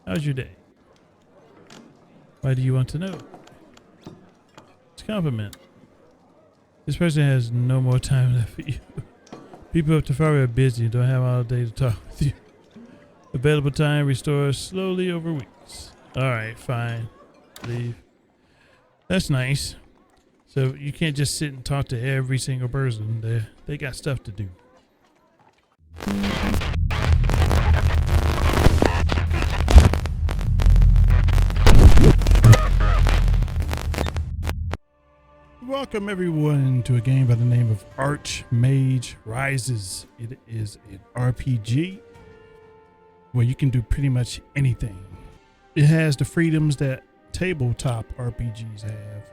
How's your day? Why do you want to know? It's a compliment. This person has no more time left for you. People of Tefari are busy and don't have all day to talk with you. Available time restores slowly over weeks. Alright, fine. Leave. That's nice. So you can't just sit and talk to every single person. They got stuff to do. Welcome everyone to a game by the name of Archmage Rises. It is an RPG where you can do pretty much anything. It has the freedoms that tabletop RPGs have,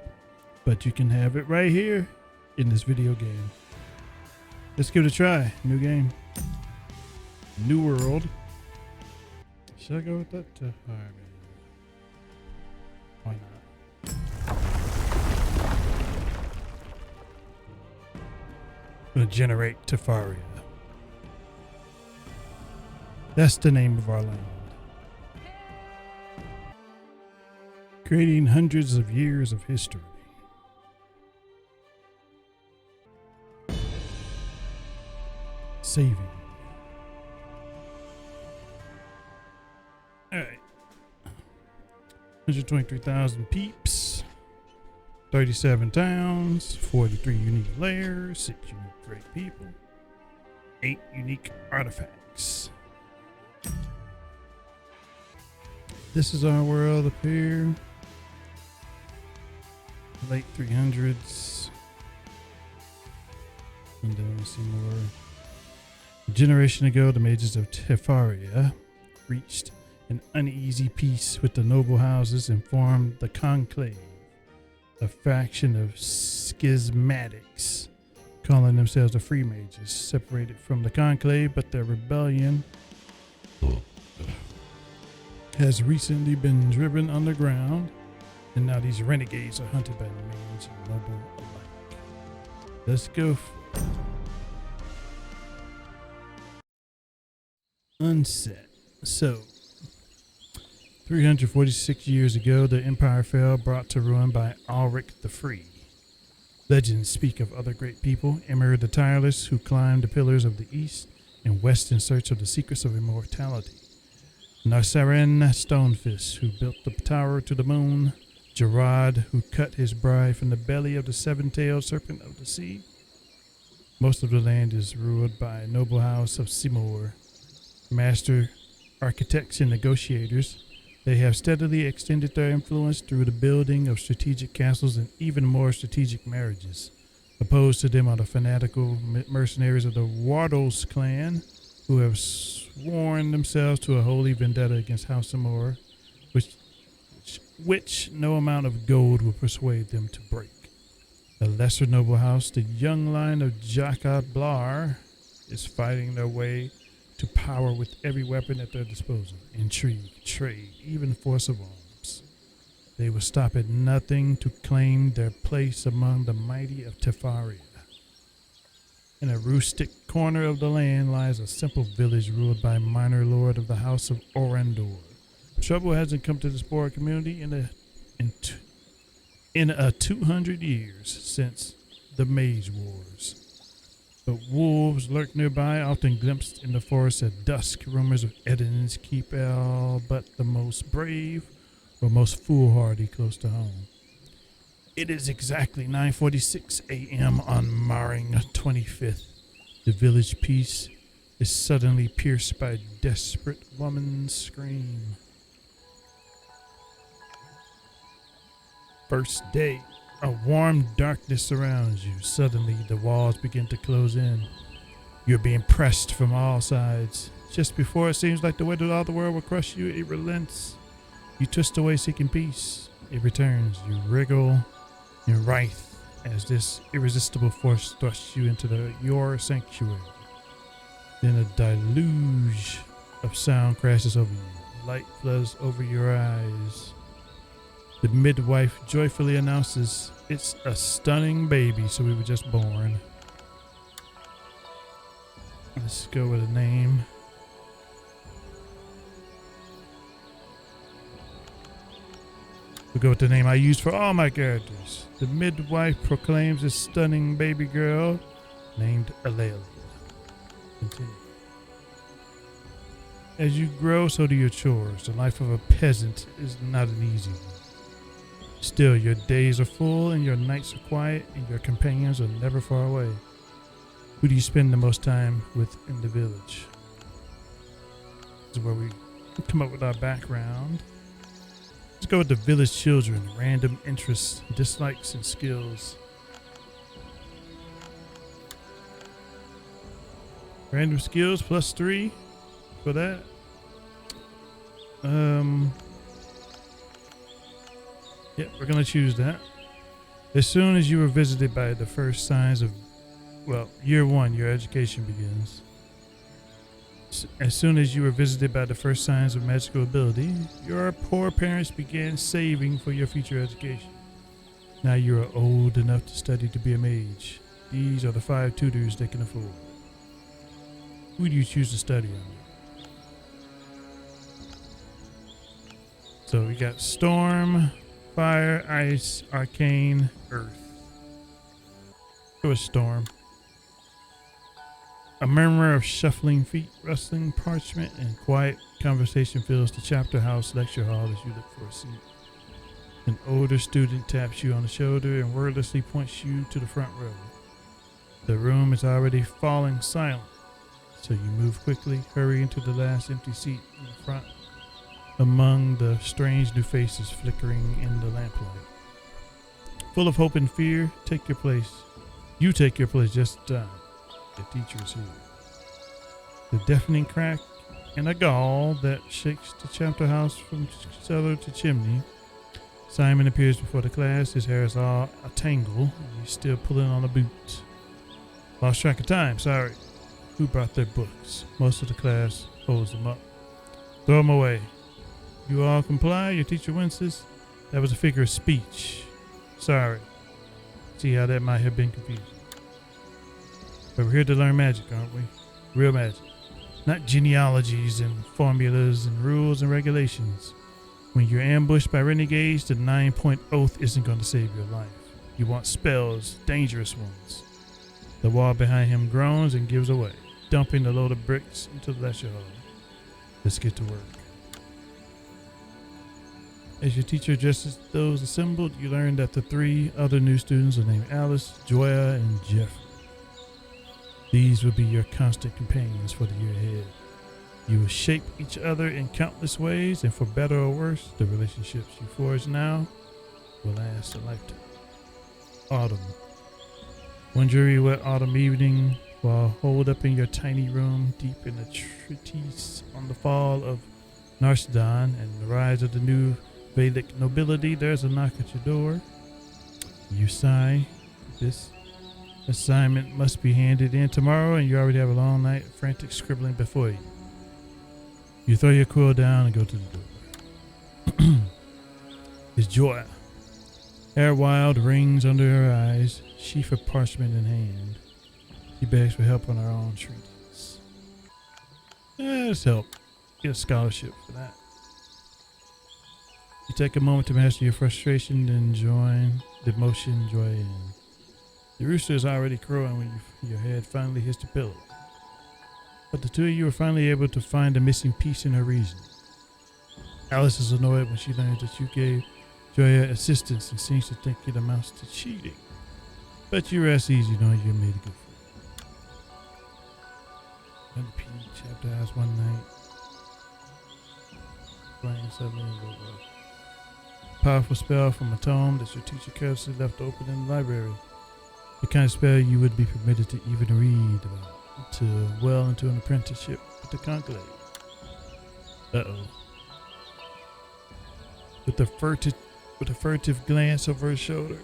but you can have it right here in this video game. Let's give it a try. New game. New world. Should I go with that? Alright. Why not? I'm gonna generate Tefaria. That's the name of our land. Creating hundreds of years of history. Saving. Alright. 123,000 peeps. 37 towns. 43 unique layers. 6 unique great people. 8 unique artifacts. This is our world up here. Late 300s. And then we see more. A generation ago, the mages of Tefaria reached an uneasy peace with the noble houses and formed the Conclave, a faction of schismatics calling themselves the Free Mages, separated from the Conclave, but their rebellion has recently been driven underground, and now these renegades are hunted by mage and noble alike. Let's go. Unset. So, 346 years ago, the empire fell, brought to ruin by Ulrich the Free. Legends speak of other great people, Emir the Tireless, who climbed the pillars of the east and west in search of the secrets of immortality. Narsaren Stonefist, who built the tower to the moon. Gerard, who cut his bride from the belly of the seven-tailed serpent of the sea. Most of the land is ruled by a noble house of Simor, master architects and negotiators. They have steadily extended their influence through the building of strategic castles and even more strategic marriages. Opposed to them are the fanatical mercenaries of the Wardles clan, who have sworn themselves to a holy vendetta against House Amor, which no amount of gold will persuade them to break. The lesser noble house, the young line of Jakad Blar, is fighting their way to power with every weapon at their disposal. Intrigue, trade, even force of arms. They will stop at nothing to claim their place among the mighty of Tefaria. In a rustic corner of the land lies a simple village ruled by a minor lord of the house of Orandor. Trouble hasn't come to this poor community in a 200 years since the Mage Wars. But wolves lurk nearby, often glimpsed in the forest at dusk. Rumors of Edens keep all but the most brave or most foolhardy close to home. It is exactly 9:46 a.m. on Maring 25th. The village peace is suddenly pierced by a desperate woman's scream. First day. A warm darkness surrounds you. Suddenly, the walls begin to close in. You're being pressed from all sides. Just before it seems like the weight of all the world will crush you, it relents. You twist away seeking peace. It returns. You wriggle and writhe as this irresistible force thrusts you into your sanctuary. Then a deluge of sound crashes over you. Light floods over your eyes. The midwife joyfully announces it's a stunning baby, so we were just born. Let's go with a name. We'll go with the name I use for all my characters. The midwife proclaims a stunning baby girl named Alele. Continue. As you grow, so do your chores. The life of a peasant is not an easy one. Still, your days are full and your nights are quiet and your companions are never far away. Who do you spend the most time with in the village? This is where we come up with our background. Let's go with the village children. Random interests, dislikes, and skills. Random skills +3 for that. Yeah, we're gonna choose that. As soon as you were visited by the first signs of, year 1, your education begins. As soon as you were visited by the first signs of magical ability, your poor parents began saving for your future education. Now you are old enough to study to be a mage. These are the 5 tutors they can afford. Who do you choose to study under? So we got Storm, Fire, Ice, Arcane, Earth. Go with Storm. A murmur of shuffling feet, rustling parchment, and quiet conversation fills the chapter house lecture hall as you look for a seat. An older student taps you on the shoulder and wordlessly points you to the front row. The room is already falling silent, so you move quickly, hurry into the last empty seat in the front among the strange new faces flickering in the lamplight. Full of hope and fear, take your place. You take your place just in time. The teacher is here. The deafening crack and a gall that shakes the chapter house from cellar to chimney. Simon appears before the class. His hair is all a tangle, and he's still pulling on a boot. Lost track of time, sorry. Who brought their books? Most of the class holds them up. Throw them away. You all comply? Your teacher winces. That was a figure of speech. Sorry. See how that might have been confusing. But we're here to learn magic, aren't we? Real magic. Not genealogies and formulas and rules and regulations. When you're ambushed by renegades, the 9-point oath isn't going to save your life. You want spells, dangerous ones. The wall behind him groans and gives away, dumping a load of bricks into the lecture hall. Let's get to work. As your teacher addresses those assembled, you learn that the 3 other new students are named Alice, Joya, and Jeffrey. These will be your constant companions for the year ahead. You will shape each other in countless ways, and for better or worse, the relationships you forge now will last a lifetime. Autumn. One dreary wet autumn evening, while holed up in your tiny room deep in a treatise on the fall of Narcedon and the rise of the new Vedic nobility, there's a knock at your door. You sigh. This assignment must be handed in tomorrow, and you already have a long night of frantic scribbling before you. You throw your quill down and go to the door. It's Joya. Hair wild, rings under her eyes, sheaf of parchment in hand. She begs for help on her own treatise. Let's help. Get a scholarship for that. You take a moment to master your frustration, then join the motion joy in. The rooster is already crowing when your head finally hits the pillow. But the 2 of you are finally able to find a missing piece in her reasoning. Alice is annoyed when she learns that you gave Joya assistance and seems to think it amounts to cheating. But you rest easy knowing you made a good friend. Repeat chapter house one night. Playing suddenly and go. Powerful spell from a tome that your teacher carelessly left open in the library. The kind of spell you would be permitted to even read about until well into an apprenticeship with the conclave. Uh-oh. With a furtive glance over her shoulder,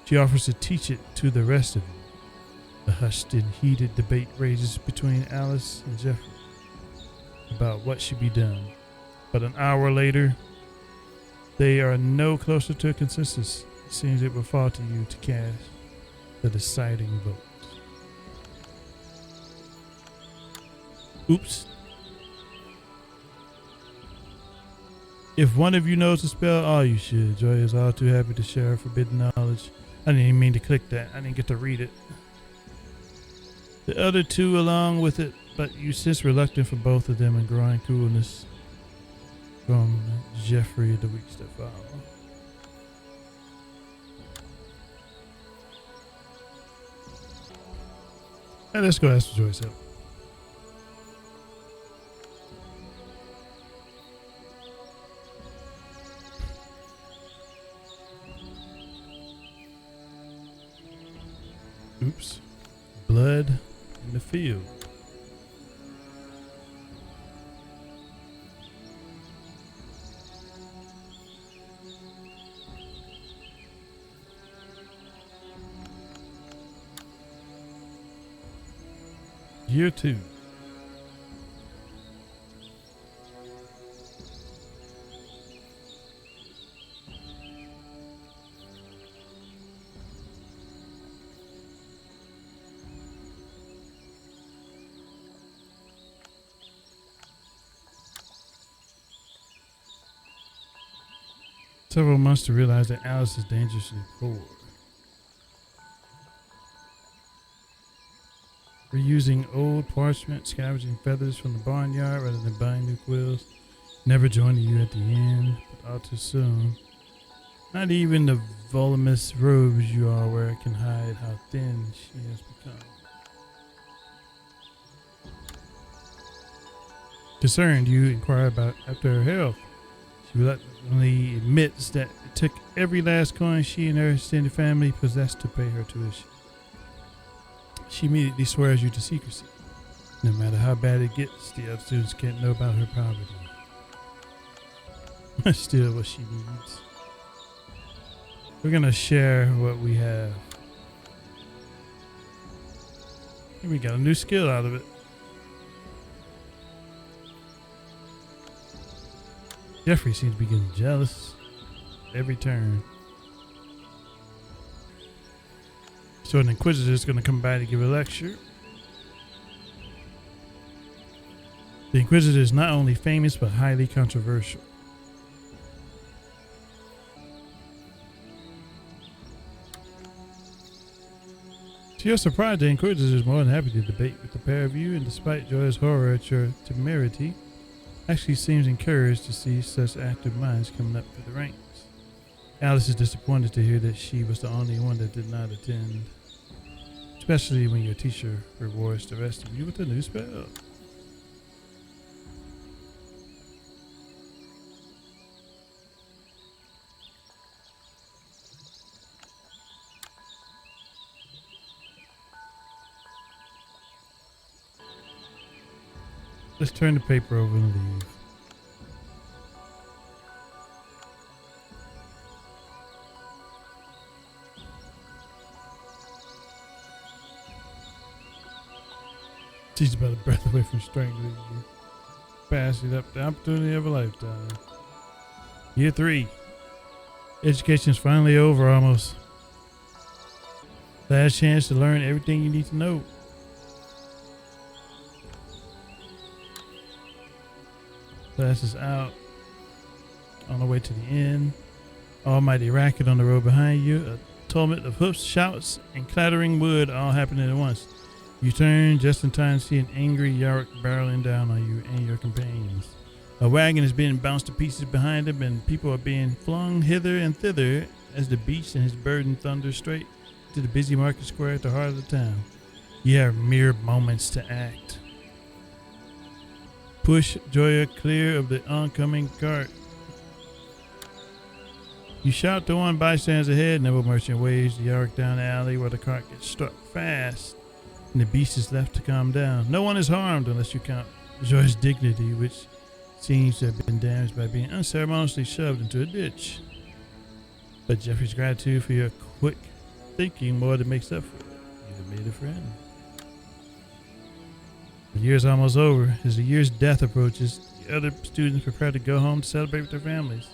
she offers to teach it to the rest of you. A hushed and heated debate rages between Alice and Jeffrey about what should be done. But an hour later, they are no closer to a consensus. It seems it will fall to you to cast the deciding vote. Oops. If one of you knows the spell, all you should. Joy is all too happy to share her forbidden knowledge. I didn't even mean to click that. I didn't get to read it. The other two along with it, but you sense reluctance for both of them and growing coolness from Jeffrey the weeks that follow. Hey, let's go ask for Joy's help. Oops. Blood in the field. Year 2. Several months to realize that Alice is dangerously poor. Reusing old parchment, scavenging feathers from the barnyard rather than buying new quills. Never joining you at the end, but all too soon. Not even the voluminous robes you all wear can hide how thin she has become. Concerned, you inquire about after her health. She reluctantly admits that it took every last coin she and her extended family possessed to pay her tuition. She immediately swears you to secrecy. No matter how bad it gets, the other students can't know about her poverty. Still what she needs. We're gonna share what we have. And we got a new skill out of it. Jeffrey seems to be getting jealous every turn. So an Inquisitor is going to come by to give a lecture. The Inquisitor is not only famous, but highly controversial. To your surprise, the Inquisitor is more than happy to debate with the pair of you, and despite Joy's horror at your temerity, actually seems encouraged to see such active minds coming up through the ranks. Alice is disappointed to hear that she was the only one that did not attend, especially when your teacher rewards the rest of you with a new spell. Let's turn the paper over and leave. She's about a breath away from strangling you. Passing up the opportunity of a lifetime. Year 3. Education's finally over almost. Last chance to learn everything you need to know. Class is out. On the way to the end. Almighty racket on the road behind you. A tumult of hoofs, shouts, and clattering wood all happening at once. You turn just in time to see an angry Yarick barreling down on you and your companions. A wagon is being bounced to pieces behind him, and people are being flung hither and thither as the beast and his burden thunder straight to the busy market square at the heart of the town. You have mere moments to act. Push Joya clear of the oncoming cart. You shout to one bystander ahead, Neville Merchant waves the Yarick down the alley where the cart gets struck fast, and the beast is left to calm down. No one is harmed unless you count Joy's dignity, which seems to have been damaged by being unceremoniously shoved into a ditch. But Jeffrey's gratitude for your quick thinking more than makes up for it. You have made a friend. The year's almost over. As the year's death approaches, the other students prepare to go home to celebrate with their families.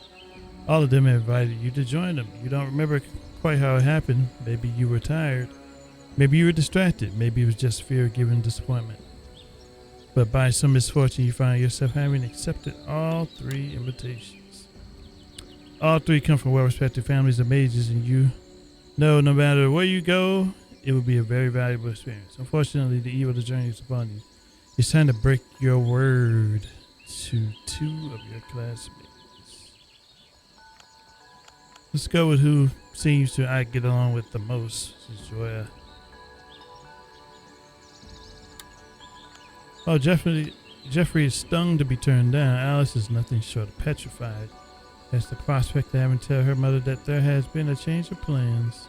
All of them have invited you to join them. You don't remember quite how it happened. Maybe you were tired. Maybe you were distracted. Maybe it was just fear of giving disappointment. But by some misfortune, you find yourself having accepted all 3 invitations. All three come from well-respected families of mages, and you know no matter where you go, it will be a very valuable experience. Unfortunately, the evil of the journey is upon you. It's time to break your word to two of your classmates. Let's go with who seems to I get along with the most. This is Joya. Oh, Jeffrey is stung to be turned down. Alice is nothing short of petrified. That's the prospect of having to tell her mother that there has been a change of plans.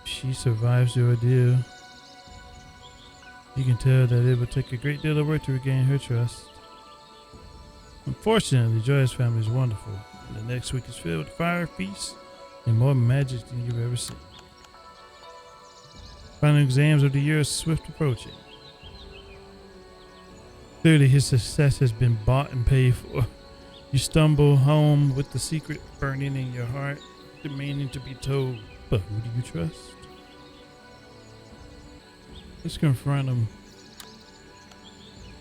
If she survives the ordeal, you can tell that it will take a great deal of work to regain her trust. Unfortunately, Joya's family is wonderful. And the next week is filled with fire feasts and more magic than you've ever seen. Final exams of the year are swift approaching. Clearly, his success has been bought and paid for. You stumble home with the secret burning in your heart, demanding to be told. But who do you trust? Let's confront him.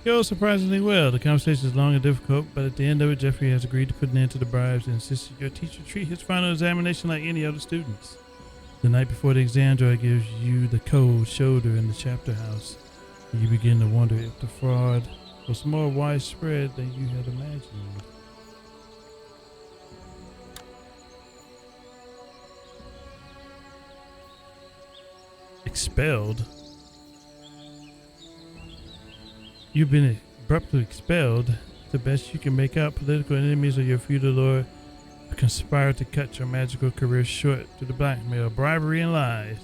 It goes surprisingly well. The conversation is long and difficult, but at the end of it, Jeffrey has agreed to put an end to the bribes and insists that your teacher treat his final examination like any other students. The night before the exam, Joy gives you the cold shoulder in the chapter house, and you begin to wonder if the fraud was more widespread than you had imagined. Expelled? You've been abruptly expelled. The best you can make out, political enemies of your feudal lord conspire to cut your magical career short through the blackmail, bribery, and lies.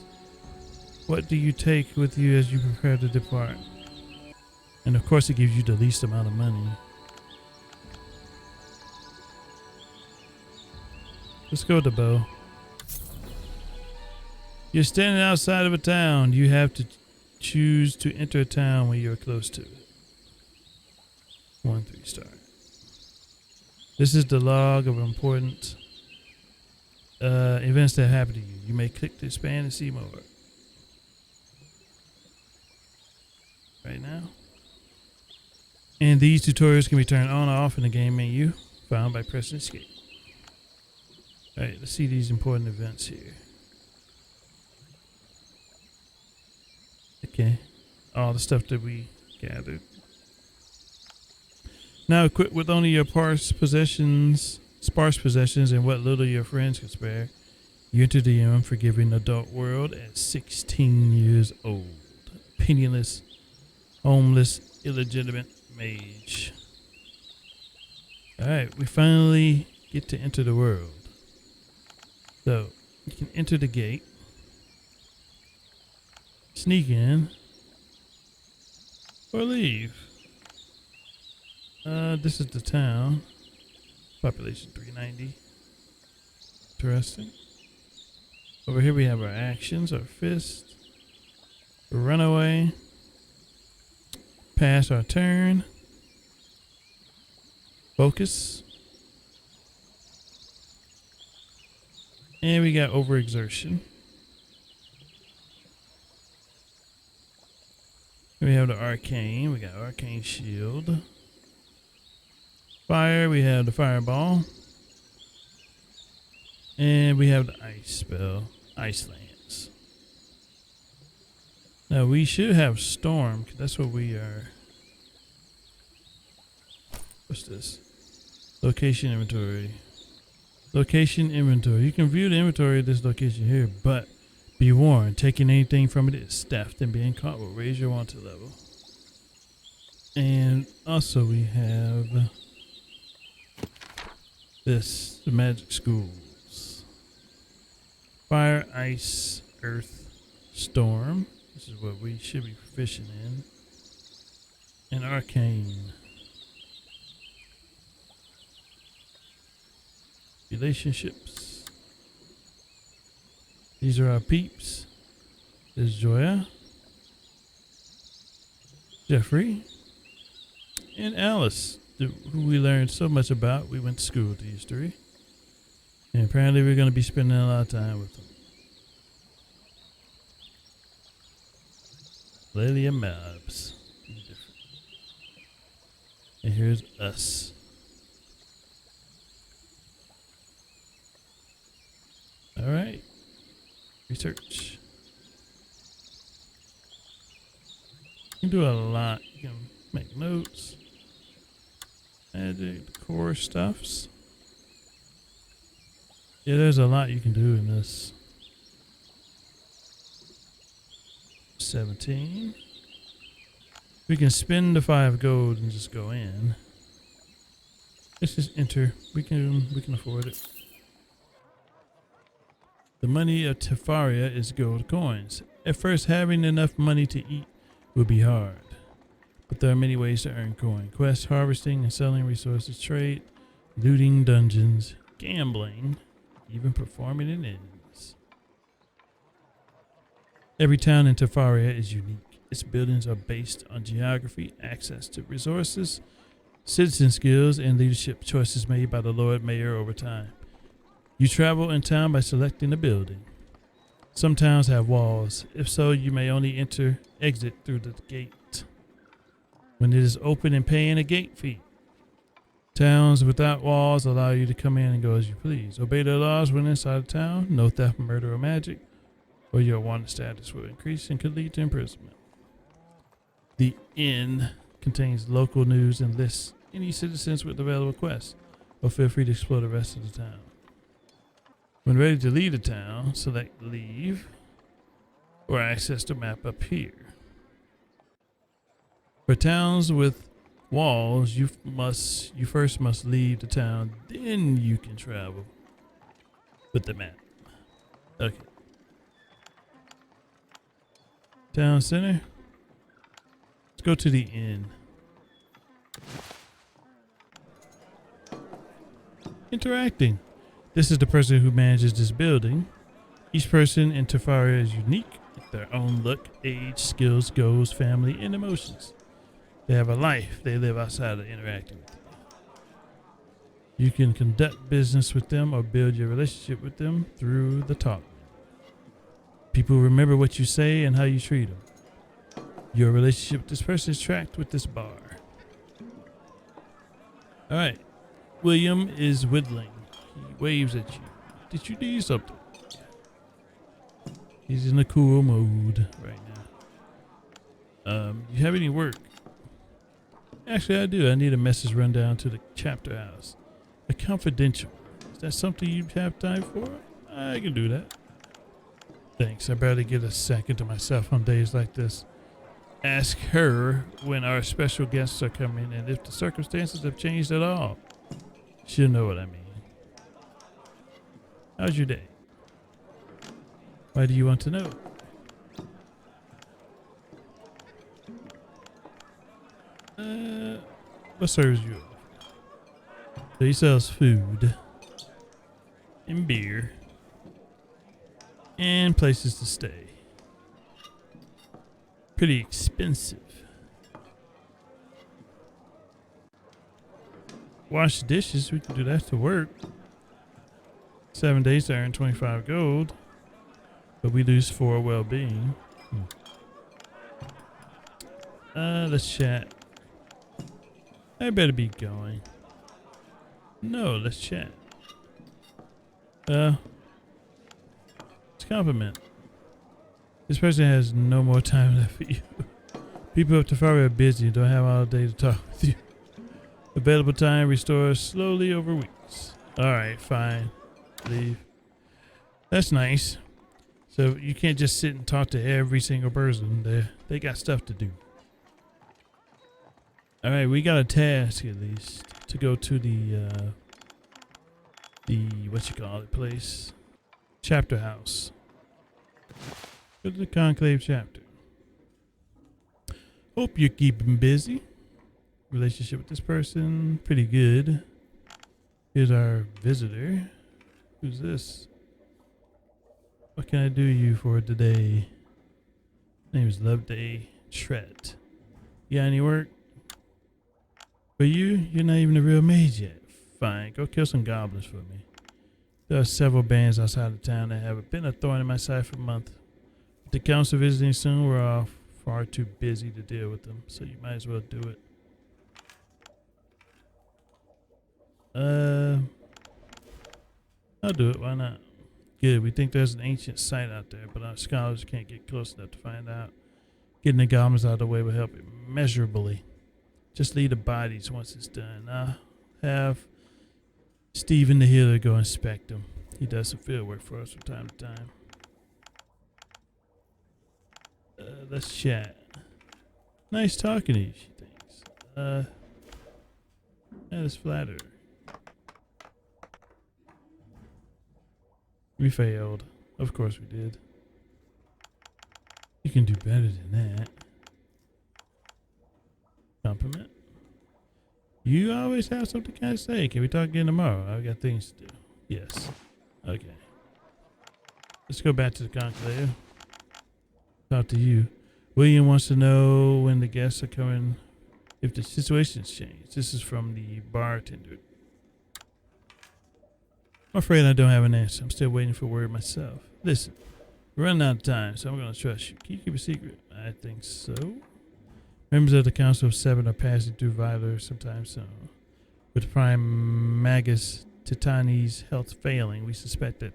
What do you take with you as you prepare to depart? And of course, it gives you the least amount of money. Let's go with the bow. You're standing outside of a town. You have to choose to enter a town when you're close to it. 1 3-star. This is the log of important events that happen to you. You may click to expand and see more. Right now. And these tutorials can be turned on or off in the game menu, found by pressing escape. Alright, let's see these important events here. Okay, all the stuff that we gathered. Now equipped with only your sparse possessions and what little your friends can spare, you enter the unforgiving adult world at 16 years old. Penniless, homeless, illegitimate mage. Alright, we finally get to enter the world. So, you can enter the gate, sneak in, or leave. This is the town. Population 390. Interesting. Over here we have our actions, our fist, runaway, pass our turn, focus, and we got overexertion. We have the arcane. We got arcane shield. Fire. We have the fireball. And we have the ice spell. Ice lance. Now we should have storm, 'cause that's what we are. What's this? Location inventory. Location inventory. You can view the inventory of this location here, but be warned, taking anything from it is theft, and being caught will raise your wanted level. And also we have this, the magic schools. Fire, ice, earth, storm. This is what we should be proficient in. And arcane. Relationships. These are our peeps. There's Joya, Jeffrey, and Alice, who we learned so much about. We went to school with these three. And apparently we're going to be spending a lot of time with them. Lelia Mabs. And here's us. All right. Research. You can do a lot. You can make notes. Magic, the core stuffs. Yeah, there's a lot you can do in this. 17. We can spend the 5 gold and just go in. Let's just enter. We can afford it. The money of Tefaria is gold coins. At first, having enough money to eat will be hard. But there are many ways to earn coin. Quests, harvesting and selling resources, trade, looting dungeons, gambling, even performing in inns. Every town in Tefaria is unique. Its buildings are based on geography, access to resources, citizen skills, and leadership choices made by the Lord Mayor over time. You travel in town by selecting a building. Some towns have walls. If so, you may only exit through the gate when it is open and paying a gate fee. Towns without walls allow you to come in and go as you please. Obey the laws when inside a town. No theft, murder, or magic, or your wanted status will increase and could lead to imprisonment. The inn contains local news and lists any citizens with available quests, or feel free to explore the rest of the town. When ready to leave the town, select leave or access the map up here. For towns with walls, you first must leave the town, then you can travel with the map. Okay. Town center. Let's go to the inn. Interacting. This is the person who manages this building. Each person in Tefaria is unique with their own look, age, skills, goals, family, and emotions. They have a life they live outside of interacting with you. You can conduct business with them or build your relationship with them through the talk. People remember what you say and how you treat them. Your relationship with this person is tracked with this bar. All right. William is whittling. He waves at you. Did you need something? He's in a cool mood right now. You have any work? Actually, I do. I need a message run down to the chapter house. A confidential. Is that something you have time for? I can do that. Thanks. I barely get a second to myself on days like this. Ask her when our special guests are coming and if the circumstances have changed at all. She'll know what I mean. How's your day? Why do you want to know? What serves you? So he sells food and beer and places to stay. Pretty expensive. Wash dishes, we can do that to work. 7 days to earn 25 gold, but we lose 4 well-being. Let's chat. I better be going. No, let's chat. It's a compliment. This person has no more time left for you. People up to Tefaria are busy and don't have all day to talk with you. Available time restores slowly over weeks. Alright, fine. Leave. That's nice. So you can't just sit and talk to every single person. They got stuff to do. Alright, we got a task at least to go to the what you call it place? Chapter house. Go to the Conclave chapter. Hope you're keeping busy. Relationship with this person, pretty good. Here's our visitor. Who's this? What can I do you for today? Name is Loveday Tret. You got any work? For you, you're not even a real mage yet. Fine, go kill some goblins for me. There are several bands outside of town that have been a thorn in my side for a month. With the council visiting soon, we're all far too busy to deal with them, so you might as well do it. I'll do it, why not? Good. We think there's an ancient site out there, but our scholars can't get close enough to find out. Getting the goblins out of the way will help immeasurably. Just leave the bodies once it's done. I'll have Stephen the Healer go inspect them. He does some field work for us from time to time. Let's chat. Nice talking to you, she thinks. That is flatter. We failed. Of course we did. You can do better than that. Compliment. You always have something to say. Can we talk again tomorrow? I've got things to do. Yes. Okay. Let's go back to the conclave. Talk to you. William wants to know when the guests are coming, if the situation's changed. This is from the bartender. I'm afraid I don't have an answer. I'm still waiting for word myself. Listen, we're running out of time, so I'm going to trust you. Can you keep a secret? I think so. Members of the Council of Seven are passing through Viler sometime soon. With Prime Magus Titani's health failing, we suspect that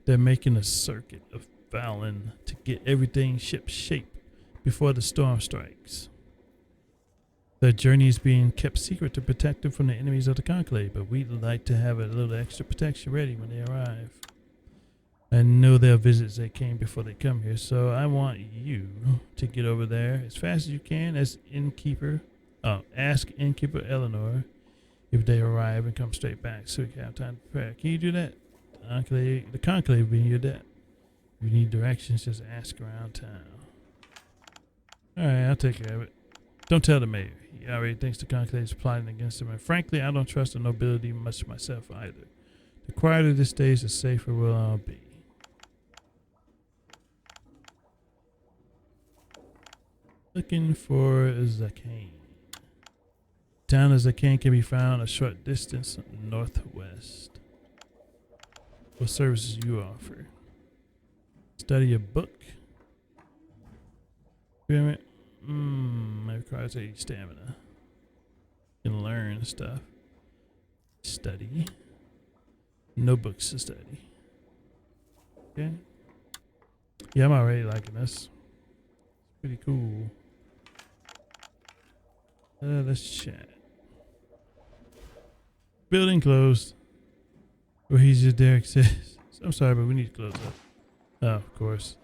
they're making a circuit of Valen to get everything ship shape before the storm strikes. Their journey is being kept secret to protect them from the enemies of the Conclave, but we'd like to have a little extra protection ready when they arrive. I know they'll visit as they came before they come here, so I want you to get over there as fast as you can ask Innkeeper Eleanor if they arrive and come straight back so we can have time to prepare. Can you do that? The Conclave being your debt. If you need directions, just ask around town. Alright, I'll take care of it. Don't tell the mayor. He already thinks the Conclave is plotting against him, and frankly, I don't trust the nobility much myself either. The quieter this stays, the safer we'll all be. Looking for Zakane. The town of Zakane can be found a short distance northwest. What services do you offer? Study a book. It requires 80 stamina. You can learn stuff. Study. No books to study. Okay. Yeah, I'm already liking this. It's pretty cool. Let's chat. Building closed. Or he's just Derek says. I'm sorry, but we need to close up. Oh, of course.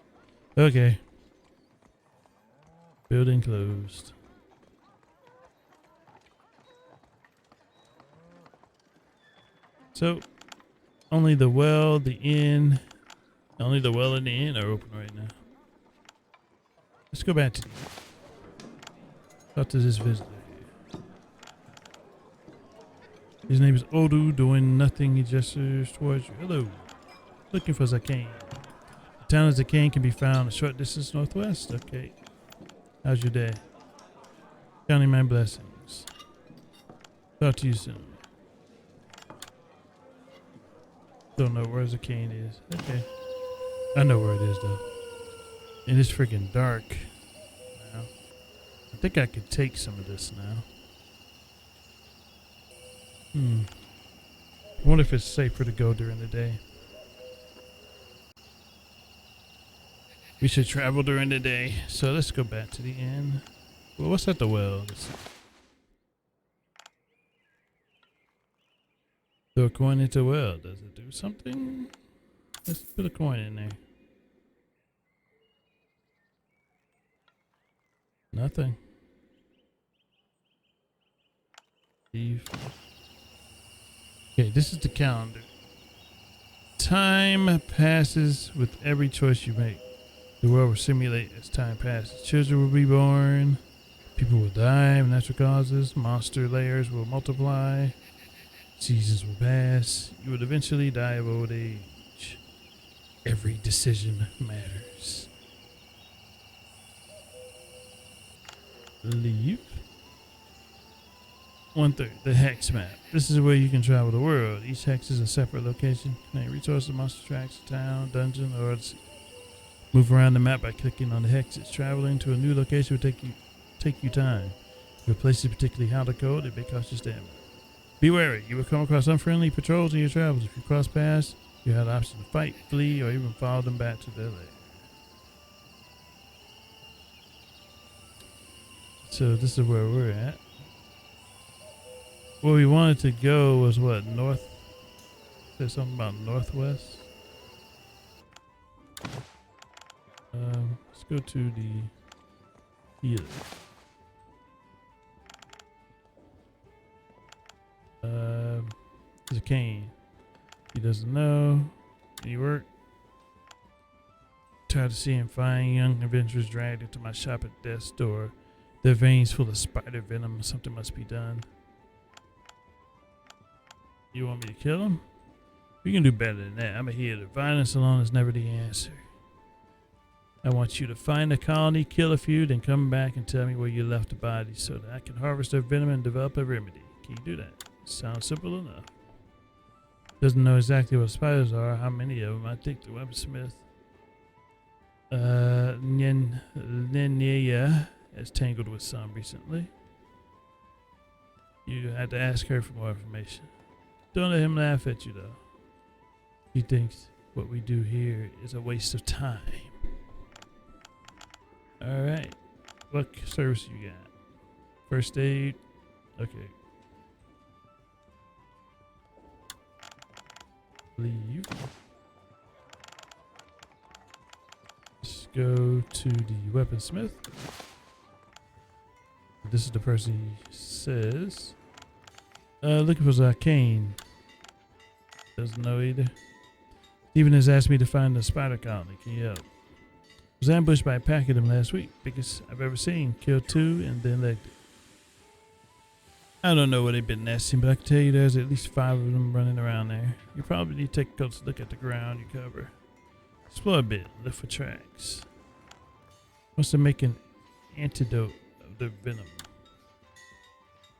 Okay. Building closed. So, only the well, the inn, and the inn are open right now. Let's go back to talk to this visitor here. His name is Odu, doing nothing. He gestures towards you. Hello. Looking for Zakane. The town of Zakane can be found a short distance northwest. Okay. How's your day? Counting my blessings. Talk to you soon. Don't know where Zakane is. Okay. I know where it is though. It is freaking dark now. I think I could take some of this now. I wonder if it's safer to go during the day. We should travel during the day. So let's go back to the inn. Well, what's at the well? Throw a coin into a well. Does it do something? Let's put a coin in there. Nothing. Leave. Okay, this is the calendar. Time passes with every choice you make. The world will simulate as time passes. Children will be born. People will die of natural causes. Monster layers will multiply. Seasons will pass. You will eventually die of old age. Every decision matters. Leave. 1/3. The hex map. This is where you can travel the world. Each hex is a separate location. Connect resources, monster tracks, town, dungeon, or move around the map by clicking on the hexes. Traveling to a new location will take you time. If your place is particularly hard to code, it may cost you stamina. Be wary. You will come across unfriendly patrols in your travels. If you cross paths, You have the option to fight, flee, or even follow them back to their lair. So this is where we're at. Where we wanted to go was what, north? There's something about northwest. Let's go to the healer. There's a cane. He doesn't know. Any work? Tired of seeing fine young adventurers dragged into my shop at death's door. Their veins full of spider venom. Something must be done. You want me to kill him? We can do better than that. I'm a healer. Violence alone is never the answer. I want you to find a colony, kill a few, then come back and tell me where you left the bodies so that I can harvest their venom and develop a remedy. Can you do that? Sounds simple enough. Doesn't know exactly what spiders are, how many of them. I think the weaponsmith Linnea has tangled with some recently. You had to ask her for more information. Don't let him laugh at you though. He thinks what we do here is a waste of time. Alright. What service you got? First aid. Okay. Leave. Let's go to the weaponsmith. This is the person he says. Looking for Zarkane. Doesn't know either. Steven has asked me to find the spider colony. Can you help? Was ambushed by a pack of them last week. Biggest I've ever seen. Killed 2 and then legged it. I don't know what they've been nesting, but I can tell you there's at least 5 of them running around there. You probably need to take a close look at the ground you cover. Explore a bit, look for tracks. Wants to make an antidote of the venom.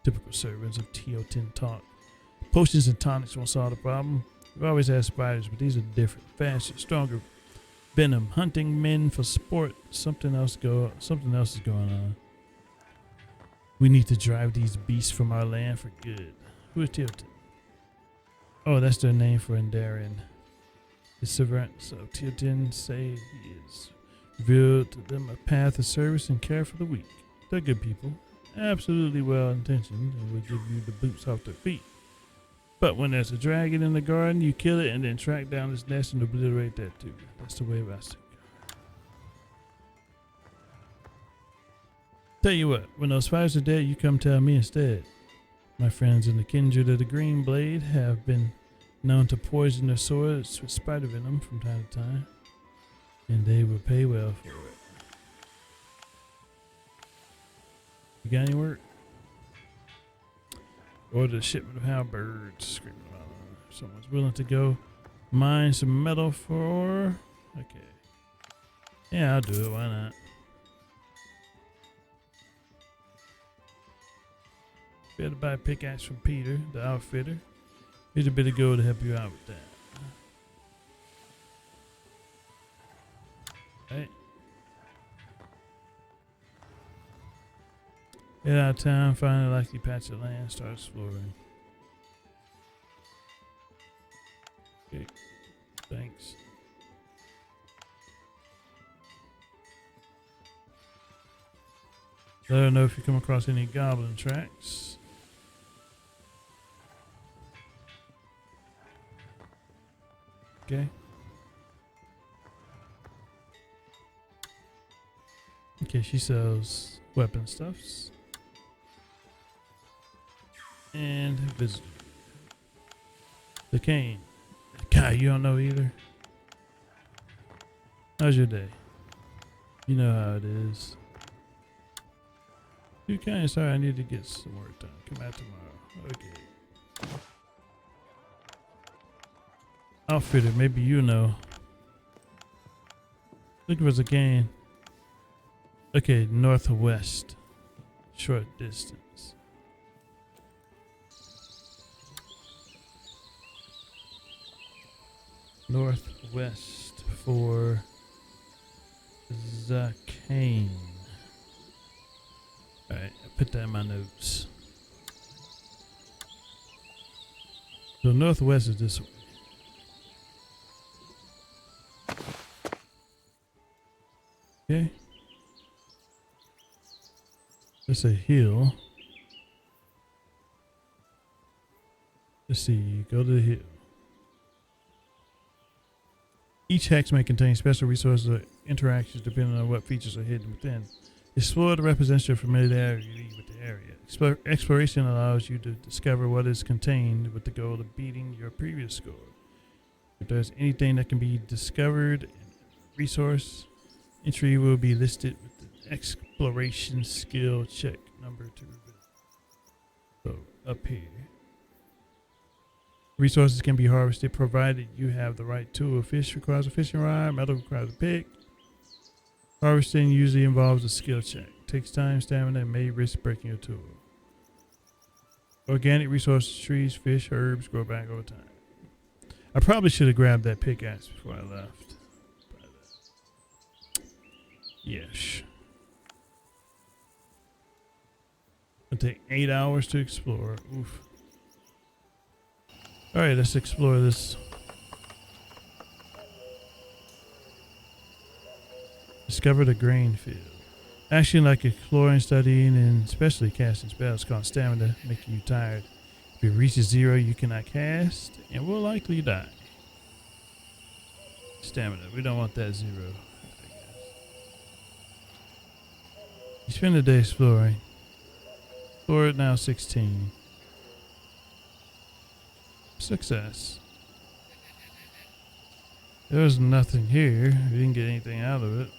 Typical servants of Teotihuacan talk. Potions and tonics won't solve the problem. We've always had spiders, but these are different, faster, stronger. Venom, hunting men for sport. Something else is going on. We need to drive these beasts from our land for good. Who is Teotihuacan? Oh, that's their name for Endarian. The servants of Teotihuacan say he is revealed to them a path of service and care for the weak. They're good people, absolutely well intentioned, and will give you the boots off their feet. But when there's a dragon in the garden, you kill it and then track down its nest and obliterate that too. That's the way I see it. Tell you what, when those spiders are dead, you come tell me instead. My friends in the kindred of the Green Blade have been known to poison their swords with spider venom from time to time, and they will pay well for it. You got any work? Order a shipment of halberds. Screaming about if someone's willing to go mine some metal for. Okay. Yeah, I'll do it. Why not? We had to buy a pickaxe from Peter, the outfitter. Here's a bit of gold to help you out with that. Right. Get out of town, find a likely patch of land, start exploring. Okay. Thanks. Let her know if you come across any goblin tracks. Okay. Okay, she sells weapon stuffs. And visitor. The cane. God, you don't know either. How's your day? You know how it is. You're kind of sorry, I need to get some work done. Come out tomorrow. Okay. Outfitter, maybe you know. Looking for the cane. Okay, northwest. Short distance. Northwest for Zarkane. Alright, I put that in my notes. So northwest is this way. Okay. That's a hill. Let's see. Go to the hill. Each hex may contain special resources or interactions depending on what features are hidden within. Explore represents your familiarity with the area. Exploration allows you to discover what is contained with the goal of beating your previous score. If there's anything that can be discovered in resource, entry will be listed with the exploration skill check number to reveal. So up here. Resources can be harvested provided you have the right tool. Fish requires a fishing rod, metal requires a pick. Harvesting usually involves a skill check. Takes time, stamina, and may risk breaking your tool. Organic resources, trees, fish, herbs grow back over time. I probably should have grabbed that pickaxe before I left. Yes. It'll take 8 hours to explore. Oof. Alright, let's explore this. Discover the grain field. Action like exploring, studying, and especially casting spells called stamina, making you tired. If it reaches 0, you cannot cast and will likely die. Stamina, we don't want that 0. I guess. You spend the day exploring. Explore it now 16. Success. There was nothing here. We didn't get anything out of it.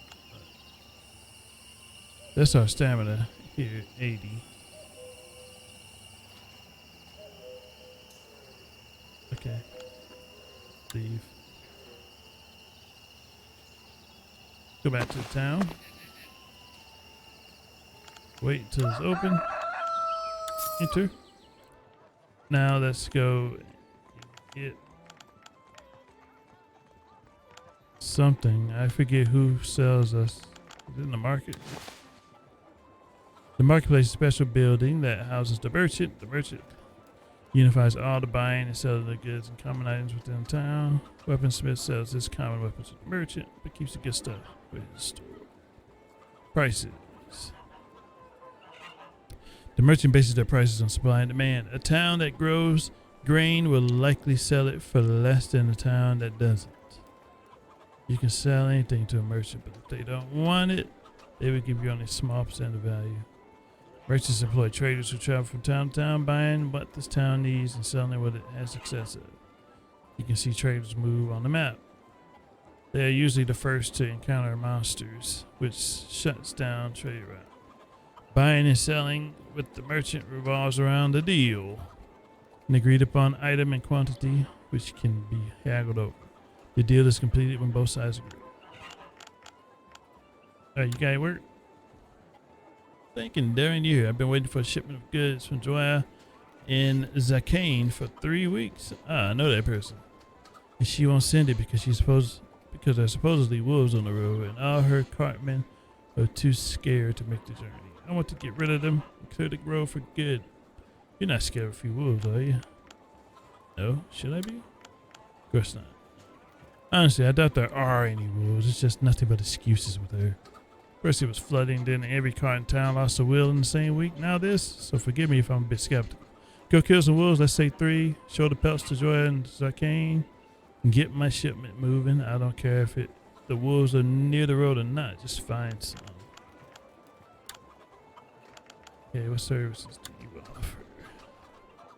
That's our stamina here, 80. Okay. Leave. Go back to the town. Wait until it's open. Enter. Now let's go get something. I forget who sells us. Is it in the market? The marketplace is a special building that houses the merchant. The merchant unifies all the buying and selling of goods and common items within the town. Weaponsmith sells his common weapons to the merchant, but keeps the good stuff with his store. Prices. The merchant bases their prices on supply and demand. A town that grows grain will likely sell it for less than a town that doesn't. You can sell anything to a merchant, but if they don't want it, they will give you only a small percent of value. Merchants employ traders who travel from town to town, buying what this town needs and selling what it has excess of. You can see traders move on the map. They are usually the first to encounter monsters, which shuts down trade route. Buying and selling with the merchant revolves around the deal, an agreed upon item and quantity, which can be haggled over. The deal is completed when both sides agree. Alright, you guys work? Thinking during the year, I've been waiting for a shipment of goods from Joya in Zakane for 3 weeks. I know that person. And she won't send it because there's supposedly wolves on the road and all her cartmen are too scared to make the journey. I want to get rid of them and clear the road for good. You're not scared of a few wolves, are you? No? Should I be? Of course not. Honestly, I doubt there are any wolves. It's just nothing but excuses with her. First it was flooding, then every car in town lost a wheel in the same week. Now this, so forgive me if I'm a bit skeptical. Go kill some wolves, let's say 3. Show the pelts to Joya and Zarkane. And get my shipment moving. I don't care if the wolves are near the road or not. Just find some. Okay, what services do you offer?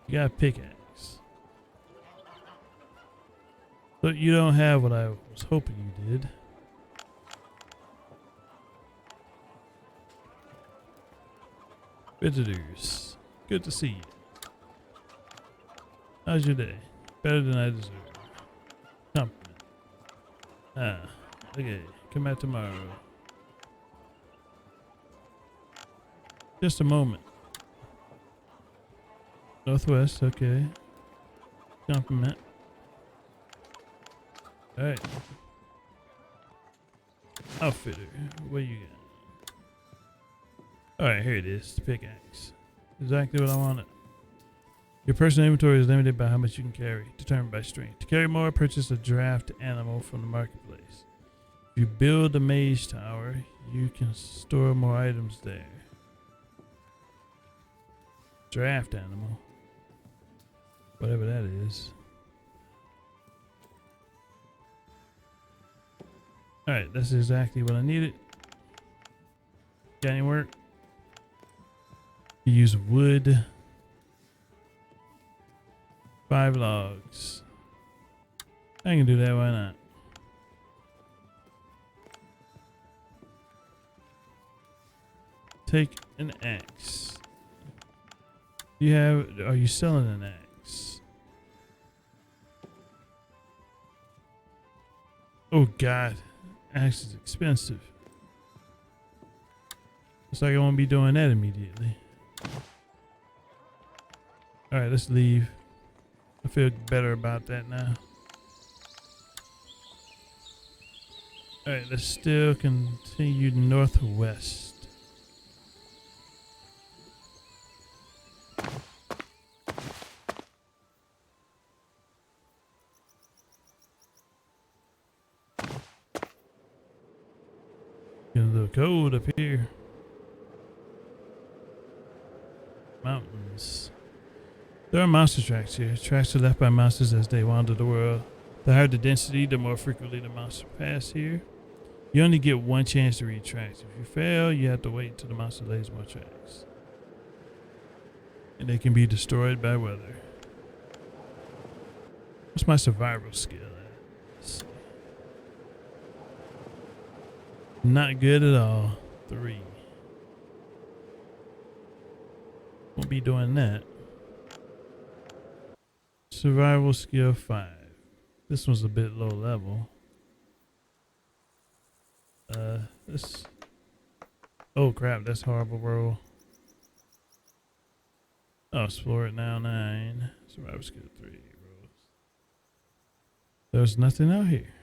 You got a pickaxe. But you don't have what I was hoping you did. Visitors, good to see you. How's your day? Better than I deserve. Compliment. Okay, come back tomorrow. Just a moment. Northwest, okay. Compliment. Alright. Outfitter, what you got? Alright, here it is, the pickaxe. Exactly what I wanted. Your personal inventory is limited by how much you can carry, determined by strength. To carry more, purchase a draft animal from the marketplace. If you build a mage tower, you can store more items there. Draft animal. Whatever that is. Alright, that's exactly what I needed. Got any work? You use wood. 5 logs. I can do that, why not? Take an axe. Are you selling an axe? Oh God, axe is expensive. Looks like I won't be doing that immediately. Alright, let's leave. I feel better about that now. Alright, let's still continue northwest. Getting a little cold up here. Mountains. There are monster tracks here. Tracks are left by monsters as they wander the world. The higher the density, the more frequently the monsters pass here. You only get one chance to read tracks. If you fail, you have to wait until the monster lays more tracks. And they can be destroyed by weather. What's my survival skill at? Let's see. Not good at all. 3. Won't be doing that. Survival skill 5. This one's a bit low level. This. Oh crap, that's horrible roll. Oh, explore it now 9. Survival skill 3 rolls. There's nothing out here.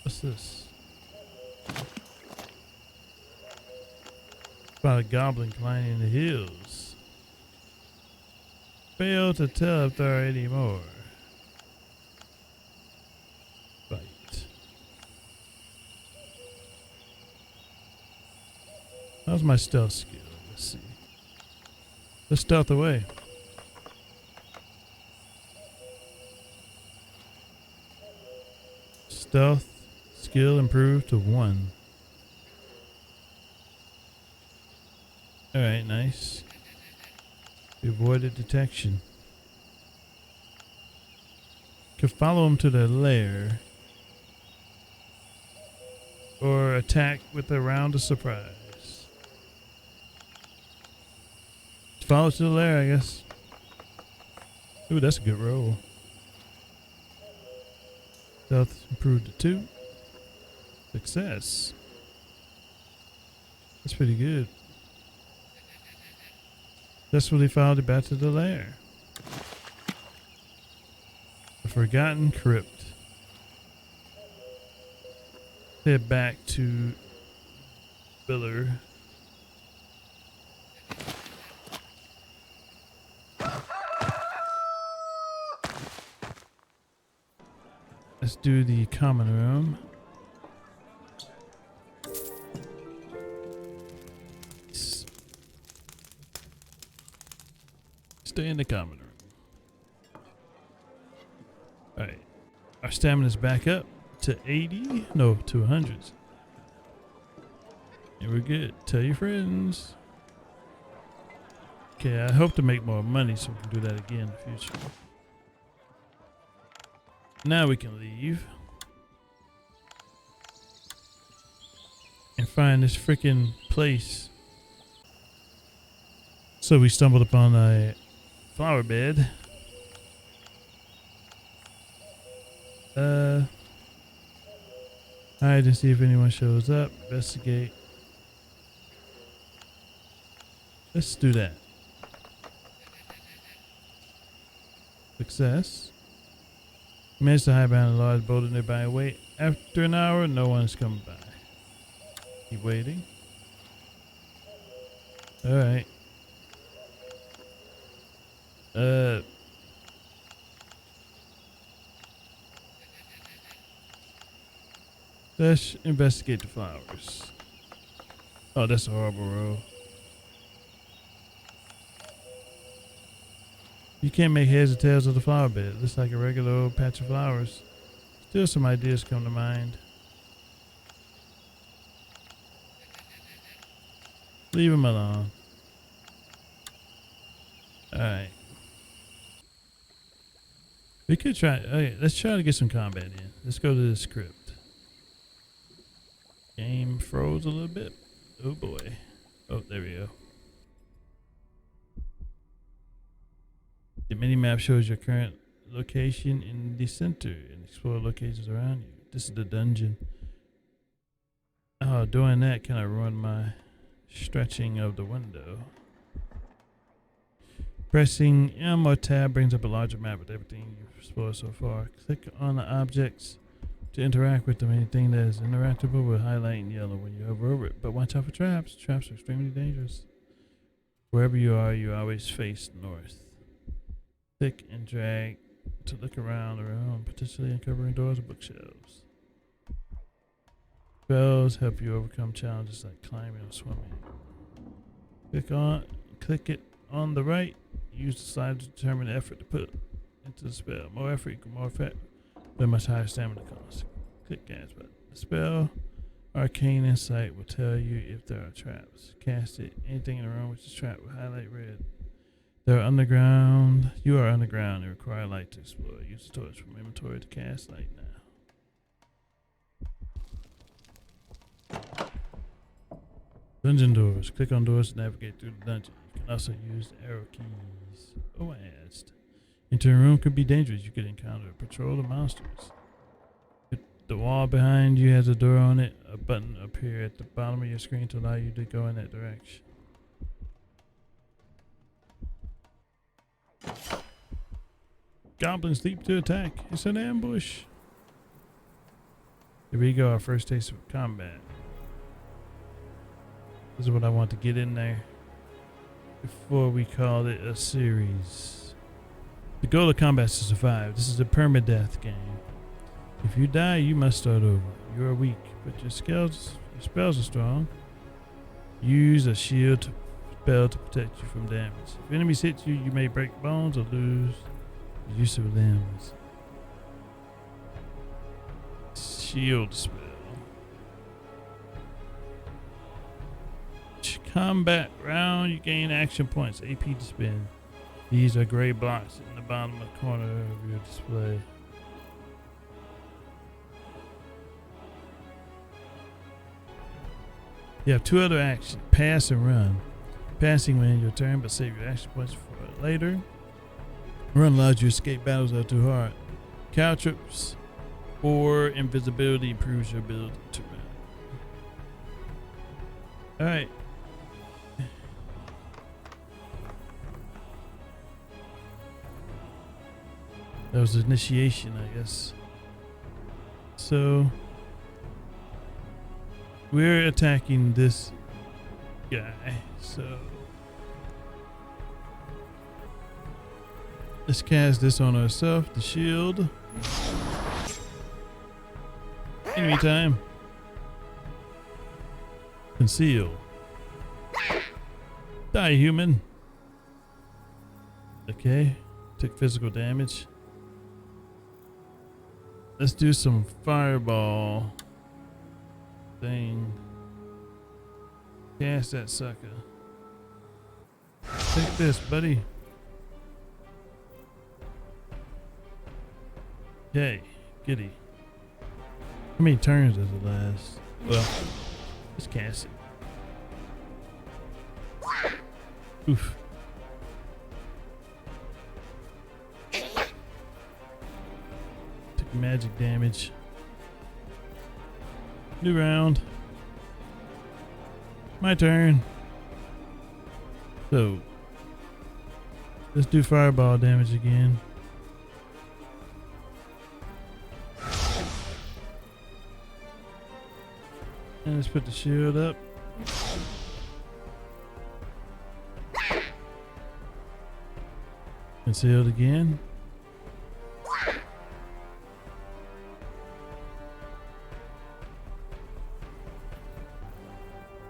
What's this? About a goblin climbing the hills. Fail to tell if there are any more. Fight. How's my stealth skill? Let's see. Let's stealth away. Stealth skill improved to 1. Alright, nice. We avoided detection. Could follow them to their lair. Or attack with a round of surprise. Follow to the lair, I guess. Ooh, that's a good roll. Stealth improved to 2. Success. That's pretty good. Successfully followed it back to the lair. A forgotten crypt. Head back to Biller. Let's do the common room. Stay in the common room. Alright. Our stamina's back up to 80. No, to 100. And we're good. Tell your friends. Okay, I hope to make more money so we can do that again in the future. Now we can leave. And find this freaking place. So we stumbled upon a flower bed. Hide and see if anyone shows up. Investigate. Let's do that. Success. Managed to hide behind a large boulder nearby. Wait. After an hour, no one's coming by. Keep waiting. Alright. Let's investigate the flowers. Oh, that's a horrible row. You can't make heads or tails of the flower bed. It looks like a regular old patch of flowers. Still some ideas come to mind. Leave him alone. Alright. We could try. Okay, let's try to get some combat in. Let's go to the script. Game froze a little bit. Oh boy. Oh, there we go. The mini map shows your current location in the center and explore locations around you. This is the dungeon. Oh, doing that kind of ruined my stretching of the window. Pressing M or tab brings up a larger map with everything you've explored so far. Click on the objects to interact with them. Anything that is interactable will highlight in yellow when you hover over it. But watch out for traps. Traps are extremely dangerous. Wherever you are, you always face north. Click and drag to look around the room, potentially uncovering doors or bookshelves. Spells help you overcome challenges like climbing or swimming. Click it on the right. Use the slide to determine the effort to put into the spell. More effort equals more effect, but much higher stamina cost. Click gas button. The spell Arcane Insight will tell you if there are traps. Cast it. Anything in the room which is trapped will highlight red. They are underground. You are underground and require light to explore. Use the torch from inventory to cast light now. Dungeon doors. Click on doors to navigate through the dungeon. You can also use the arrow keys. Oh, entering a room could be dangerous. You could encounter a patrol of monsters. The wall behind you has a door on it. A button will appear at the bottom of your screen to allow you to go in that direction. Goblins leap to attack. It's an ambush. Here we go, our first taste of combat. This is what I want to get in there before we call it a series. The goal of combat is to survive. This is a permadeath game. If you die, you must start over. You are weak, but your spells are strong. Use a shield spell to protect you from damage. If enemies hit you, you may break bones or lose the use of limbs. Shield spell. Combat round, you gain action points, AP to spend. These are gray blocks in the bottom of the corner of your display. You have two other actions, pass and run. Passing will end your turn, but save your action points for later. Run allows you to escape battles that are too hard. Caltrops or invisibility improves your ability to run. Alright. That was initiation, I guess. So we're attacking this guy. So let's cast this on ourselves. The shield. Enemy time. Conceal. Die, human. Okay. Took physical damage. Let's do some fireball thing. Cast that sucker. Take this, buddy. Okay, giddy. How many turns does it last? Well, let's cast it. Oof. Took magic damage. New round. My turn. So, let's do fireball damage again. And let's put the shield up. Concealed again.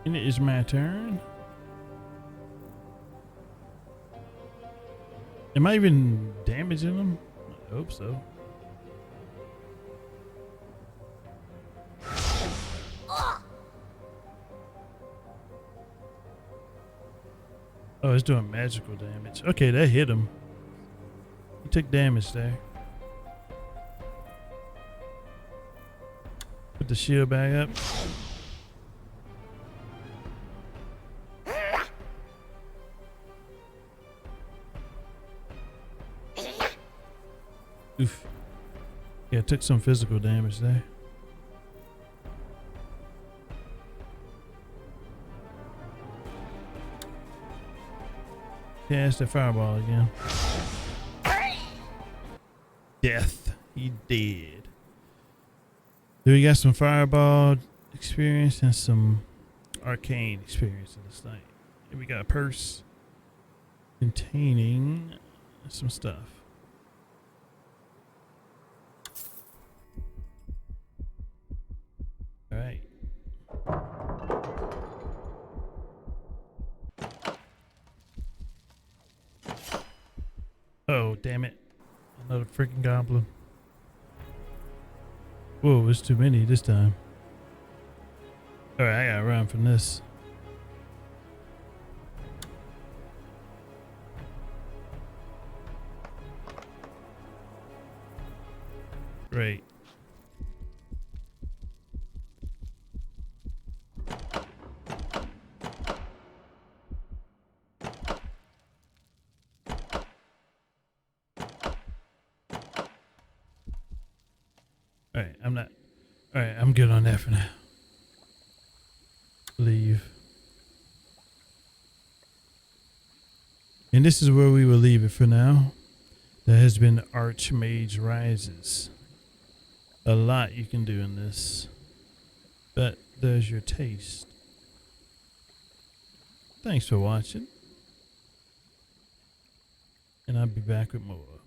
And it is my turn. Am I even damaging them? I hope so. Oh, it's doing magical damage. Okay, that hit him. He took damage there. Put the shield back up. Oof. Yeah, took some physical damage there. Cast the fireball again. Death. He dead. So we got some fireball experience and some arcane experience in this night. And we got a purse containing some stuff. All right. Oh, damn it. Another freaking goblin. Whoa, it's too many this time. Alright, I gotta run from this. Great. Alright, I'm good on that for now. Leave. And this is where we will leave it for now. That has been Archmage Rises. A lot you can do in this. But there's your taste. Thanks for watching. And I'll be back with more.